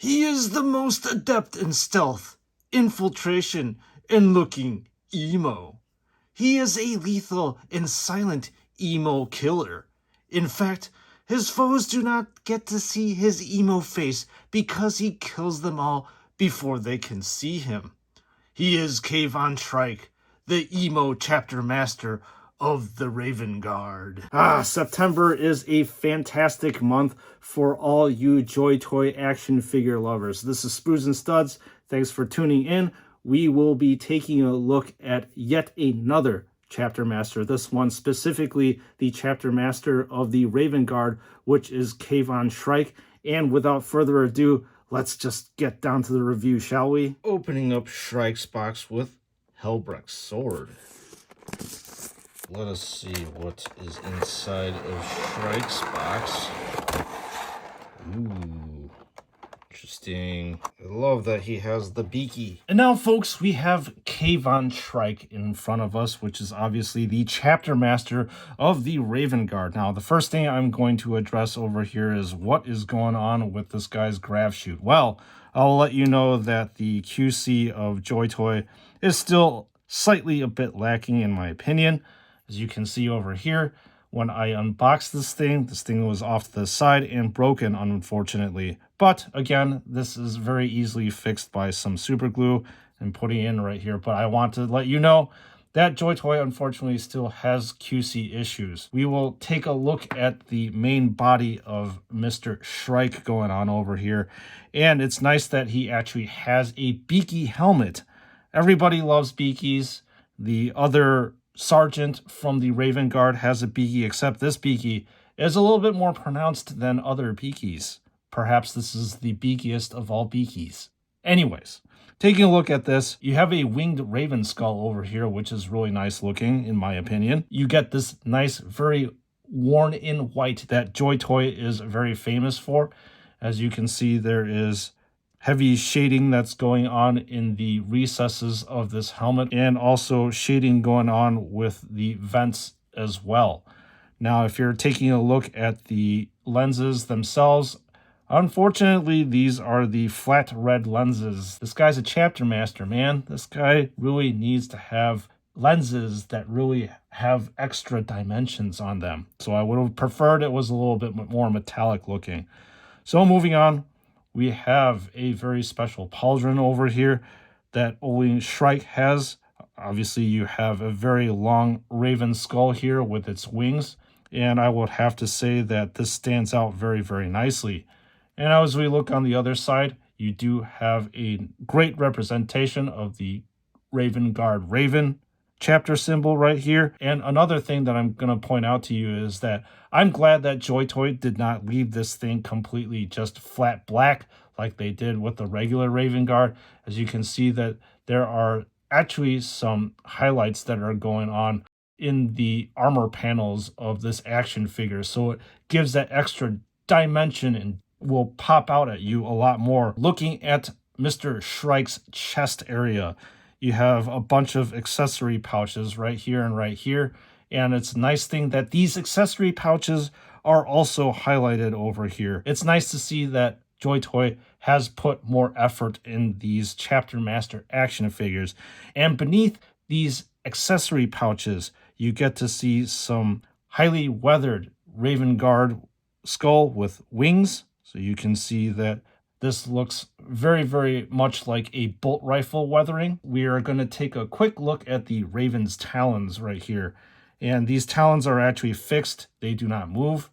He is the most adept in stealth, infiltration, and looking emo. He is a lethal and silent emo killer. In fact, his foes do not get to see his emo face because he kills them all before they can see him. He is Kayvaan Shrike, the emo chapter master of the Raven Guard. September is a fantastic month for all you JoyToy action figure lovers. This is Spoos and Studs. Thanks for tuning in. We will be taking a look at yet another chapter master. This one specifically the chapter master of the Raven Guard, which is Kayvaan Shrike. And without further ado, let's just get down to the review, shall we? Opening up Shrike's box with Helbrecht's sword. Let us see what is inside of Shrike's box. Ooh, interesting. I love that he has the beaky. And now, folks, we have Kayvaan Shrike in front of us, which is obviously the chapter master of the Raven Guard. Now, the first thing I'm going to address over here is what is going on with this guy's grav chute. Well, I'll let you know that the QC of JoyToy is still slightly a bit lacking, in my opinion. As you can see over here, when I unboxed this thing was off to the side and broken, unfortunately. But again, this is very easily fixed by some super glue and putting in right here. But I want to let you know that JoyToy unfortunately still has QC issues. We will take a look at the main body of Mr. Shrike going on over here. And it's nice that he actually has a beaky helmet. Everybody loves beakies. The other sergeant from the Raven Guard has a beaky, except this beaky is a little bit more pronounced than other beakies. Perhaps this is the beakiest of all beakies. Anyways, taking a look at this, you have a winged raven skull over here, which is really nice looking, in my opinion. You get this nice, very worn in white that JoyToy is very famous for. As you can see, there is heavy shading that's going on in the recesses of this helmet, and also shading going on with the vents as well. Now, if you're taking a look at the lenses themselves, unfortunately, these are the flat red lenses. This guy's a chapter master, man. This guy really needs to have lenses that really have extra dimensions on them. So I would have preferred it was a little bit more metallic looking. So moving on, we have a very special pauldron over here that only Shrike has. Obviously, you have a very long raven skull here with its wings, and I would have to say that this stands out very, very nicely. And as we look on the other side, you do have a great representation of the Raven Guard Raven chapter symbol right here. And another thing that I'm going to point out to you is that I'm glad that JoyToy did not leave this thing completely just flat black like they did with the regular Raven Guard. As you can see that there are actually some highlights that are going on in the armor panels of this action figure. So it gives that extra dimension and will pop out at you a lot more. Looking at Mr. Shrike's chest area, you have a bunch of accessory pouches right here and right here. And it's a nice thing that these accessory pouches are also highlighted over here. It's nice to see that JoyToy has put more effort in these chapter master action figures. And beneath these accessory pouches, you get to see some highly weathered Raven Guard skull with wings. So you can see that this looks very, very much like a bolt rifle weathering. We are going to take a quick look at the Raven's talons right here. And these talons are actually fixed. They do not move.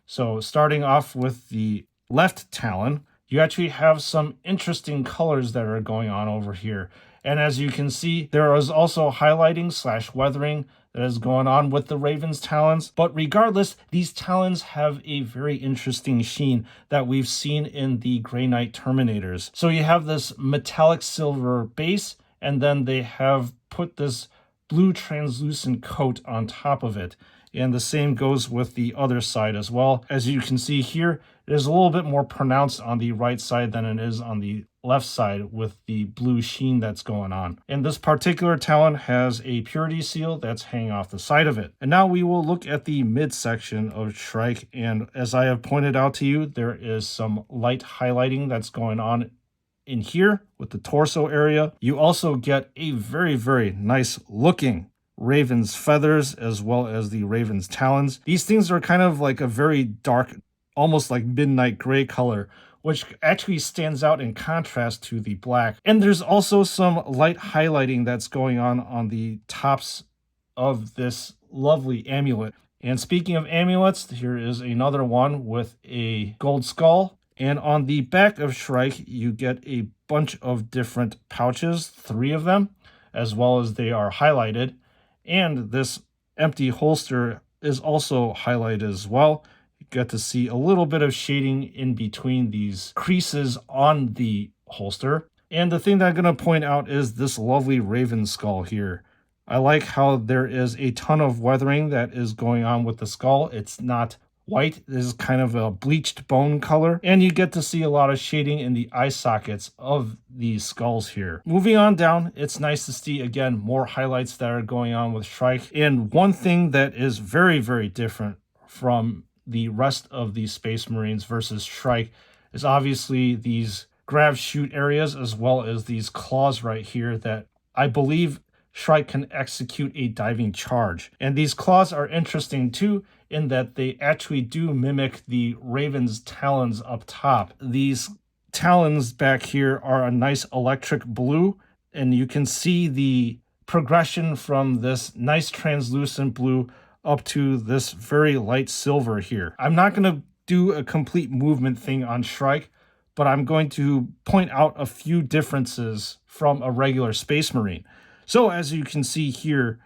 So starting off with the left talon, you actually have some interesting colors that are going on over here. And as you can see, there is also highlighting / weathering that is going on with the Raven's talons. But regardless, these talons have a very interesting sheen that we've seen in the Grey Knight Terminators. So you have this metallic silver base, and then they have put this blue translucent coat on top of it. And the same goes with the other side as well. As you can see here, It is a little bit more pronounced on the right side than it is on the left side with the blue sheen that's going on. And this particular talon has a purity seal that's hanging off the side of it. And now we will look at the midsection of Shrike. And as I have pointed out to you, there is some light highlighting that's going on in here with the torso area. You also get a very, very nice looking raven's feathers as well as the raven's talons. These things are kind of like a very dark, almost like midnight gray color, which actually stands out in contrast to the black. And there's also some light highlighting that's going on the tops of this lovely amulet. And speaking of amulets, here is another one with a gold skull. And on the back of Shrike, you get a bunch of different pouches, 3 of them, as well as they are highlighted. And this empty holster is also highlighted as well. You get to see a little bit of shading in between these creases on the holster. And the thing that I'm going to point out is this lovely raven skull here. I like how there is a ton of weathering that is going on with the skull. It's not white. This is kind of a bleached bone color, and you get to see a lot of shading in the eye sockets of these skulls here. Moving on down, it's nice to see again more highlights that are going on with Shrike. And one thing that is very, very different from the rest of the Space Marines versus Shrike is obviously these grab shoot areas, as well as these claws right here that I believe Shrike can execute a diving charge. And these claws are interesting too, in that they actually do mimic the raven's talons up top. These talons back here are a nice electric blue, and you can see the progression from this nice translucent blue up to this very light silver here. I'm not going to do a complete movement thing on Shrike, but I'm going to point out a few differences from a regular Space Marine. So as you can see here,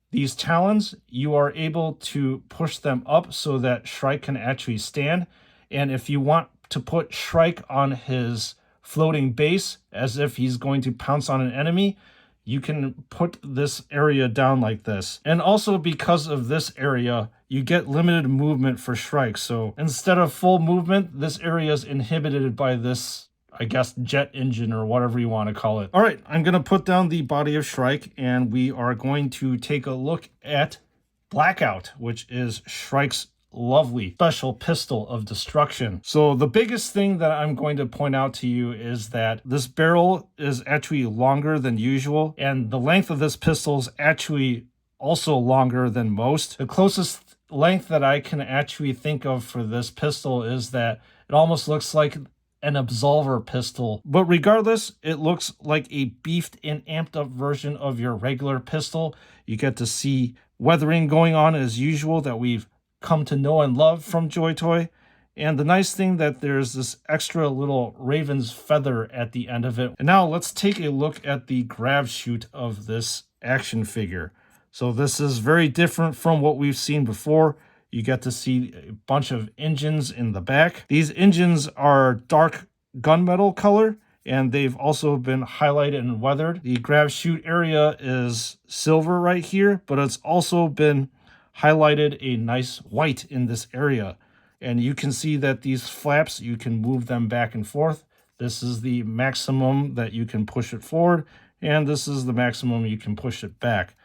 these talons, you are able to push them up so that Shrike can actually stand. And if you want to put Shrike on his floating base as if he's going to pounce on an enemy, you can put this area down like this. And also because of this area, you get limited movement for Shrike. So instead of full movement, this area is inhibited by this, I guess, jet engine or whatever you want to call it. All right, I'm going to put down the body of Shrike, and we are going to take a look at Blackout, which is Shrike's lovely special pistol of destruction. So the biggest thing that I'm going to point out to you is that this barrel is actually longer than usual, and the length of this pistol is actually also longer than most. The closest length that I can actually think of for this pistol is that it almost looks like an absolver pistol, but regardless, it looks like a beefed and amped up version of your regular pistol. You get to see weathering going on as usual that we've come to know and love from JoyToy. And the nice thing that there's this extra little raven's feather at the end of it. And now let's take a look at the grab shoot of this action figure. So this is very different from what we've seen before. You get to see a bunch of engines in the back. These engines are dark gunmetal color, and they've also been highlighted and weathered. The grab shoot area is silver right here, but it's also been highlighted a nice white in this area. And you can see that these flaps, you can move them back and forth. This is the maximum that you can push it forward, and this is the maximum you can push it back.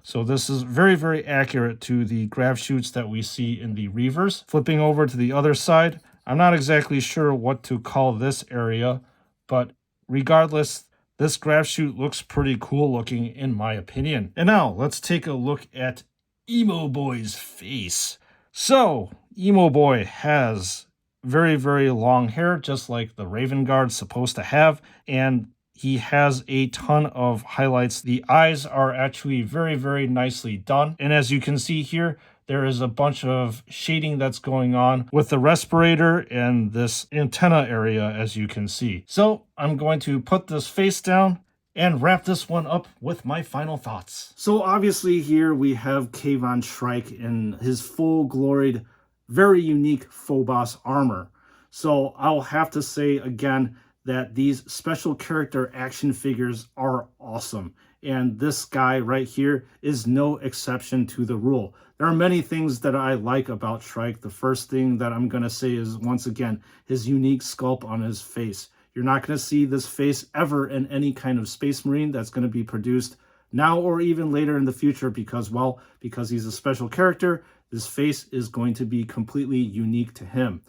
So this is very, very accurate to the grab shoots that we see in the Reavers. Flipping over to the other side, I'm not exactly sure what to call this area, but regardless, this grab shoot looks pretty cool looking in my opinion. And now let's take a look at Emo Boy's face. So Emo Boy has very, very long hair, just like the Raven Guard's supposed to have, and he has a ton of highlights. The eyes are actually very, very nicely done. And as you can see here, there is a bunch of shading that's going on with the respirator and this antenna area, as you can see. So I'm going to put this face down and wrap this one up with my final thoughts. So obviously here we have Kayvaan Shrike in his full gloried, very unique Phobos armor. So I'll have to say again that these special character action figures are awesome. And this guy right here is no exception to the rule. There are many things that I like about Shrike. The first thing that I'm going to say is, once again, his unique sculpt on his face. You're not going to see this face ever in any kind of Space Marine that's going to be produced now or even later in the future because, well, because he's a special character, this face is going to be completely unique to him.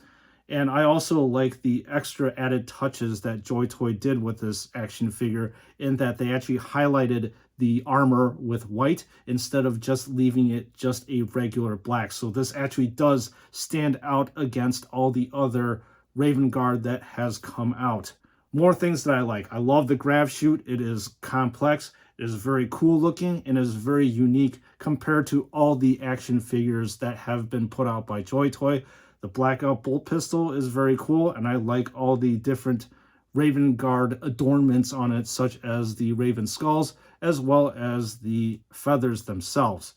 And I also like the extra added touches that JoyToy did with this action figure, in that they actually highlighted the armor with white instead of just leaving it just a regular black. So this actually does stand out against all the other Raven Guard that has come out. More things that I like. I love the grav chute. It is complex. It is very cool looking and is very unique compared to all the action figures that have been put out by JoyToy. The blackout bolt pistol is very cool, and I like all the different Raven Guard adornments on it, such as the Raven skulls, as well as the feathers themselves.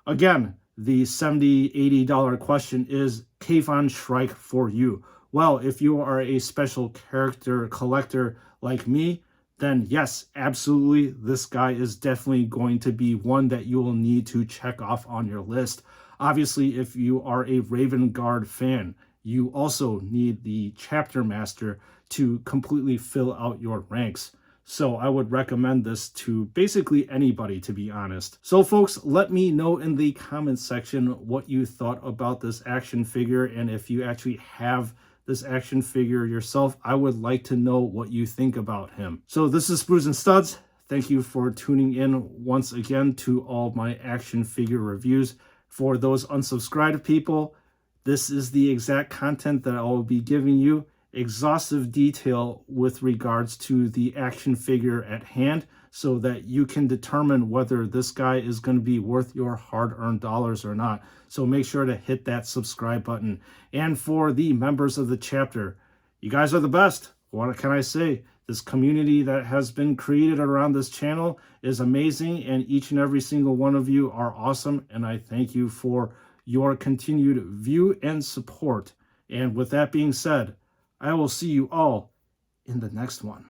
Again, the $70, $80 question is Kayvaan Shrike for you. Well, if you are a special character collector like me, then yes, absolutely, this guy is definitely going to be one that you will need to check off on your list. Obviously, if you are a Raven Guard fan, you also need the Chapter Master to completely fill out your ranks. So I would recommend this to basically anybody, to be honest. So folks, let me know in the comments section what you thought about this action figure, and if you actually have this action figure yourself, I would like to know what you think about him. So this is Sprues and Studs. Thank you for tuning in once again to all my action figure reviews. For those unsubscribed people, this is the exact content that I will be giving you. Exhaustive detail with regards to the action figure at hand, so that you can determine whether this guy is going to be worth your hard-earned dollars or not. So make sure to hit that subscribe button. And for the members of the chapter, you guys are the best. What can I say? This community that has been created around this channel is amazing, and each and every single one of you are awesome, and I thank you for your continued view and support. And with that being said, I will see you all in the next one.